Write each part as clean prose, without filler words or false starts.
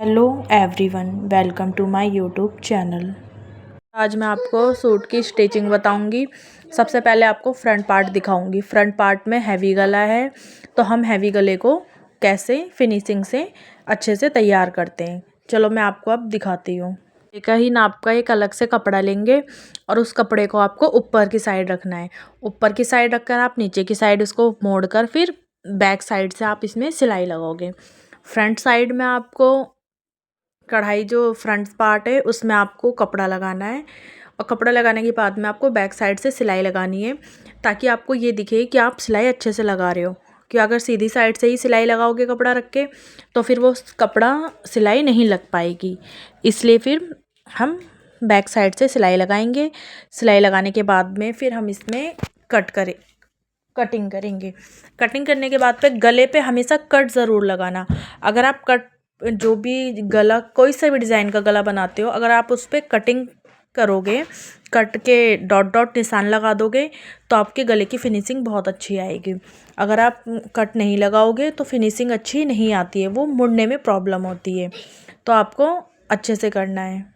Hello everyone, welcome to my YouTube channel. आज मैं आपको सूट की स्टिचिंग बताऊंगी। सबसे पहले आपको फ्रंट पार्ट दिखाऊंगी। फ्रंट पार्ट में हैवी गला है, तो हम हैवी गले को कैसे फिनिशिंग से अच्छे से तैयार करते हैं, चलो मैं आपको अब दिखाती हूँ। एक ही नाप का एक अलग से कपड़ा लेंगे और उस कपड़े को आपको ऊपर की साइड रखना है। ऊपर की साइड रखकर आप नीचे की साइड उसको मोड़कर फिर बैक साइड से आप इसमें सिलाई लगाओगे। फ्रंट साइड में आपको कढ़ाई जो फ्रंट पार्ट है उसमें आपको कपड़ा लगाना है और कपड़ा लगाने के बाद में आपको बैक साइड से सिलाई लगानी है, ताकि आपको ये दिखे कि आप सिलाई अच्छे से लगा रहे हो। कि अगर सीधी साइड से ही सिलाई लगाओगे कपड़ा रख के तो फिर वो कपड़ा सिलाई नहीं लग पाएगी। इसलिए फिर हम बैक साइड से सिलाई लगाएंगे। सिलाई लगाने के बाद में फिर हम इसमें कटिंग करेंगे। कटिंग करने के बाद पे गले पे हमेशा कट ज़रूर लगाना। अगर आप कट जो भी गला कोई सा भी डिज़ाइन का गला बनाते हो, अगर आप उस पर कटिंग करोगे, कट के डॉट डॉट निशान लगा दोगे तो आपके गले की फिनिशिंग बहुत अच्छी आएगी। अगर आप कट नहीं लगाओगे तो फिनिशिंग अच्छी नहीं आती है, वो मुड़ने में प्रॉब्लम होती है। तो आपको अच्छे से करना है।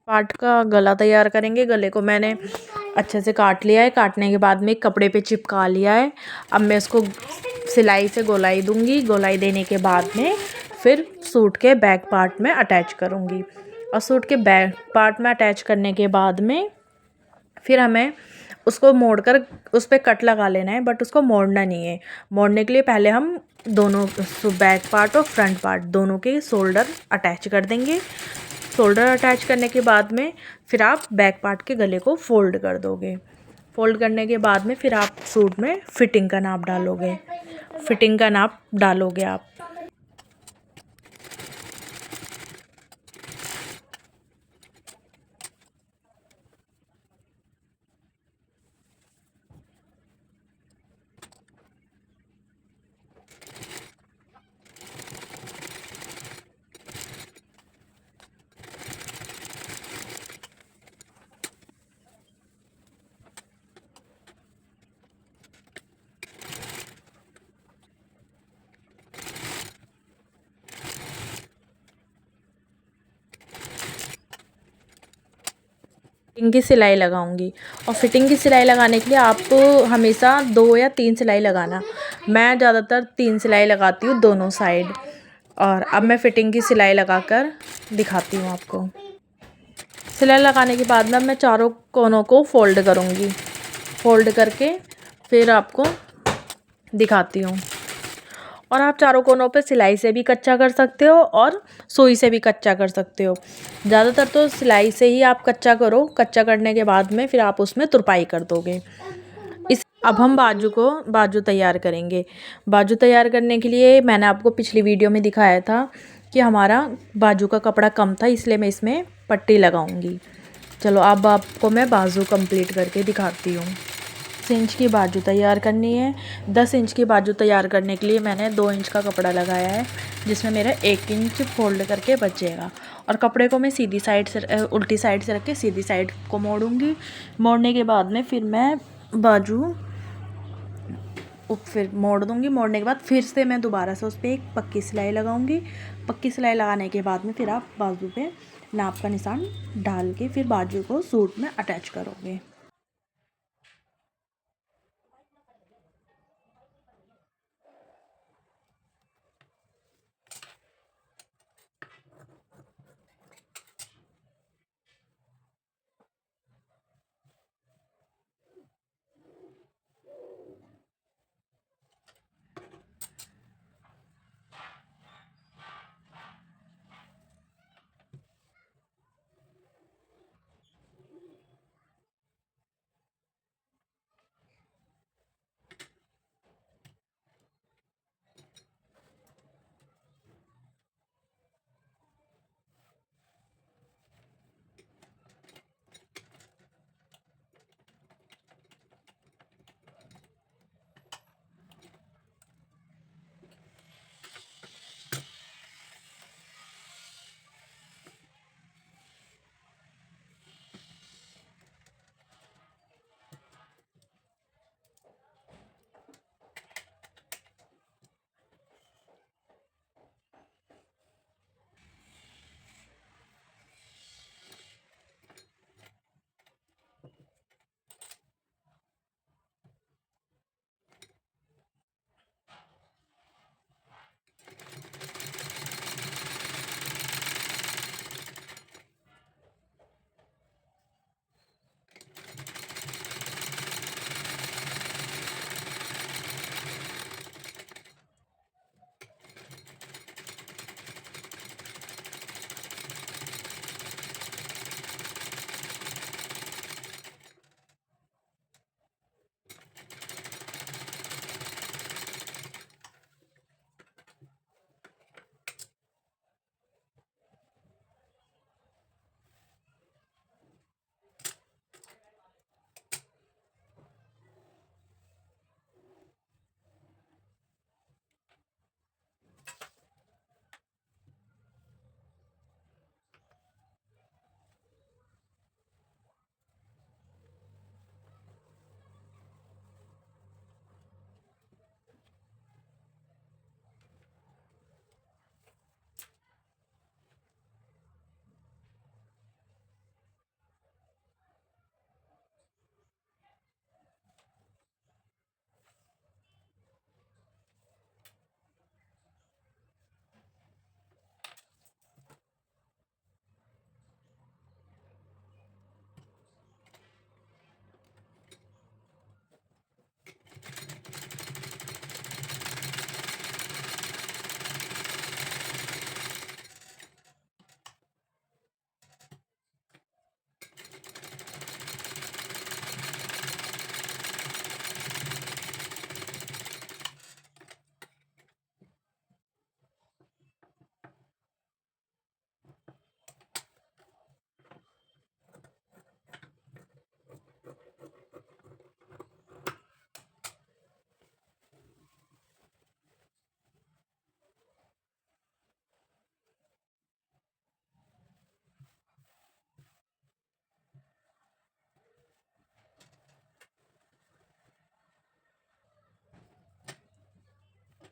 पार्ट का गला तैयार करेंगे। गले को मैंने अच्छे से काट लिया है। काटने के बाद में एक कपड़े पे चिपका लिया है। अब मैं इसको सिलाई से गोलाई दूंगी। गोलाई देने के बाद में फिर सूट के बैक पार्ट में अटैच करूंगी। और सूट के बैक पार्ट में अटैच करने के बाद में फिर हमें उसको मोड़कर उस पर कट लगा लेना है, बट उसको मोड़ना नहीं है। मोड़ने के लिए पहले हम दोनों बैक पार्ट और फ्रंट पार्ट दोनों के शोल्डर अटैच कर देंगे। शोल्डर अटैच करने के बाद में फिर आप बैक पार्ट के गले को फोल्ड कर दोगे। फोल्ड करने के बाद में फिर आप सूट में फिटिंग का नाप डालोगे। फिटिंग का नाप डालोगे आप। फिटिंग की सिलाई लगाऊंगी और फिटिंग की सिलाई लगाने के लिए आप हमेशा 2 या 3 सिलाई लगाना। मैं ज़्यादातर 3 सिलाई लगाती हूँ दोनों साइड। और अब मैं फिटिंग की सिलाई लगाकर दिखाती हूँ आपको। सिलाई लगाने के बाद में मैं चारों कोनों को फोल्ड करूँगी। फोल्ड करके फिर आपको दिखाती हूँ। और आप चारों कोनों पे सिलाई से भी कच्चा कर सकते हो और सुई से भी कच्चा कर सकते हो। ज़्यादातर तो सिलाई से ही आप कच्चा करो। कच्चा करने के बाद में फिर आप उसमें तुरपाई कर दोगे। अब हम बाजू तैयार करेंगे। बाजू तैयार करने के लिए मैंने आपको पिछली वीडियो में दिखाया था कि हमारा बाजू का कपड़ा कम था, इसलिए मैं इसमें पट्टी लगाऊंगी। चलो अब आपको मैं बाजू कंप्लीट करके दिखाती हूँ। 10 इंच की बाजू तैयार करनी है। 10 इंच की बाजू तैयार करने के लिए मैंने 2 इंच का कपड़ा लगाया है, जिसमें मेरा 1 इंच फोल्ड करके बचेगा। और कपड़े को मैं सीधी साइड से उल्टी साइड से रख के सीधी साइड को मोड़ूंगी। मोड़ने के बाद में फिर मैं बाजू फिर मोड़ दूंगी। मोड़ने के बाद फिर से मैं दोबारा से उस पर एक पक्की सिलाई लगाऊंगी। पक्की सिलाई लगाने के बाद में फिर आप बाजू पे नाप का निशान डाल के फिर बाजू को सूट में अटैच करोगे।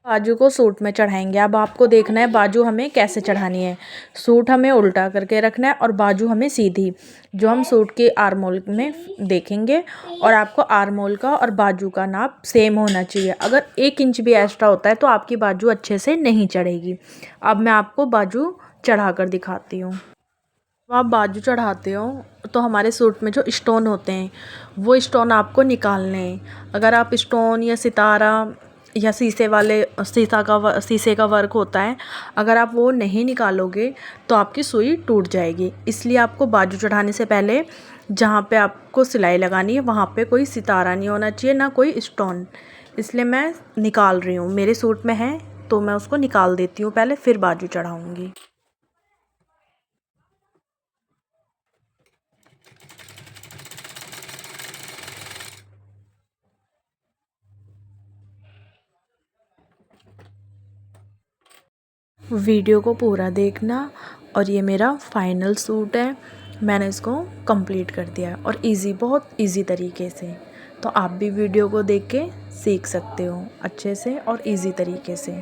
बाजू को सूट में चढ़ाएंगे। अब आपको देखना है बाजू हमें कैसे चढ़ानी है। सूट हमें उल्टा करके रखना है और बाजू हमें सीधी, जो हम सूट के आर्म होल में देखेंगे। और आपको आर्म होल का और बाजू का नाप सेम होना चाहिए। अगर 1 इंच भी एक्स्ट्रा होता है तो आपकी बाजू अच्छे से नहीं चढ़ेगी। अब मैं आपको बाजू चढ़ा कर दिखाती हूँ। तो आप बाजू चढ़ाते हो तो हमारे सूट में जो स्टोन होते हैं वो स्टोन आपको निकालने हैं। अगर आप स्टोन या सितारा या शीशे का वर्क होता है, अगर आप वो नहीं निकालोगे तो आपकी सुई टूट जाएगी। इसलिए आपको बाजू चढ़ाने से पहले जहाँ पे आपको सिलाई लगानी है वहाँ पे कोई सितारा नहीं होना चाहिए, ना कोई स्टोन। इसलिए मैं निकाल रही हूँ, मेरे सूट में है तो मैं उसको निकाल देती हूँ पहले, फिर बाजू चढ़ाऊँगी। वीडियो को पूरा देखना। और ये मेरा फाइनल सूट है, मैंने इसको कंप्लीट कर दिया है और बहुत इजी तरीके से। तो आप भी वीडियो को देख के सीख सकते हो अच्छे से और इजी तरीके से।